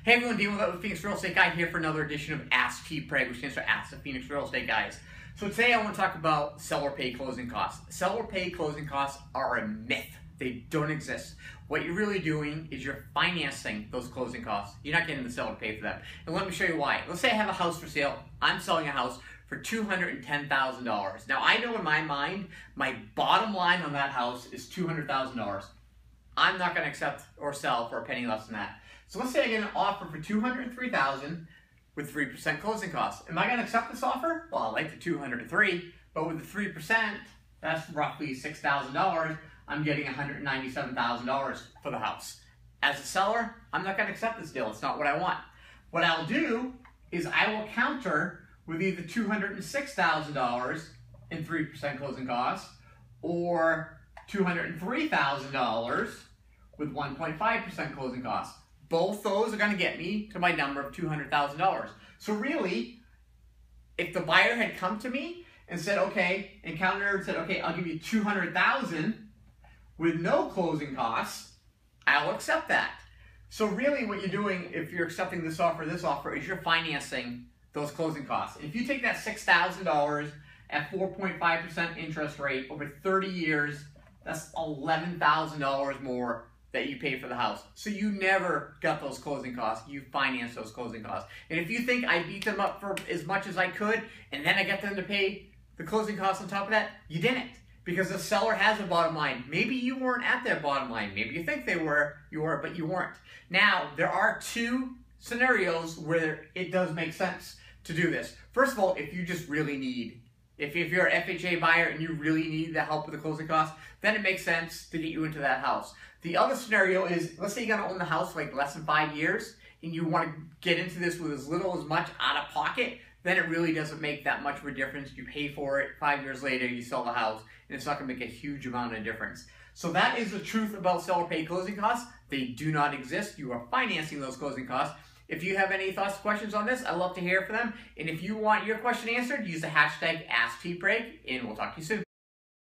Hey everyone, dealing with Phoenix Real Estate Guy here for another edition of Ask T. Preg, which stands for Ask the Phoenix Real Estate Guys. So today I want to talk about seller pay closing costs. Seller pay closing costs are a myth. They don't exist. What you're really doing is you're financing those closing costs. You're not getting the seller to pay for them. And let me show you why. Let's say I have a house for sale. I'm selling a house for $210,000. Now I know in my mind, my bottom line on that house is $200,000. I'm not going to accept or sell for a penny less than that. So let's say I get an offer for $203,000 with 3% closing costs. Am I going to accept this offer? Well, I like the $203,000, but with the 3%, that's roughly $6,000. I'm getting $197,000 for the house. As a seller, I'm not going to accept this deal. It's not what I want. What I'll do is I will counter with either $206,000 in 3% closing costs or $203,000 with 1.5% closing costs. Both those are going to get me to my number of $200,000. So really, if the buyer had come to me and said, okay, and counter said, okay, I'll give you $200,000 with no closing costs, I'll accept that. So really what you're doing, if you're accepting this offer, is you're financing those closing costs. And if you take that $6,000 at 4.5% interest rate over 30 years, that's $11,000 more that you pay for the house. So you never got those closing costs. You financed those closing costs. And if you think I beat them up for as much as I could and then I got them to pay the closing costs on top of that, you didn't. Because the seller has a bottom line. Maybe you weren't at their bottom line. Maybe you think you were, but you weren't. Now, there are two scenarios where it does make sense to do this. First of all, if you just really need, if you're an FHA buyer and you really need the help with the closing costs, then it makes sense to get you into that house. The other scenario is, let's say you're going to own the house for like less than 5 years and you want to get into this with as little as much out of pocket, then it really doesn't make that much of a difference. You pay for it, 5 years later you sell the house, and it's not going to make a huge amount of difference. So that is the truth about seller pay closing costs. They do not exist. You are financing those closing costs. If you have any thoughts or questions on this, I'd love to hear from them. And if you want your question answered, use the hashtag AskTPreg, and we'll talk to you soon.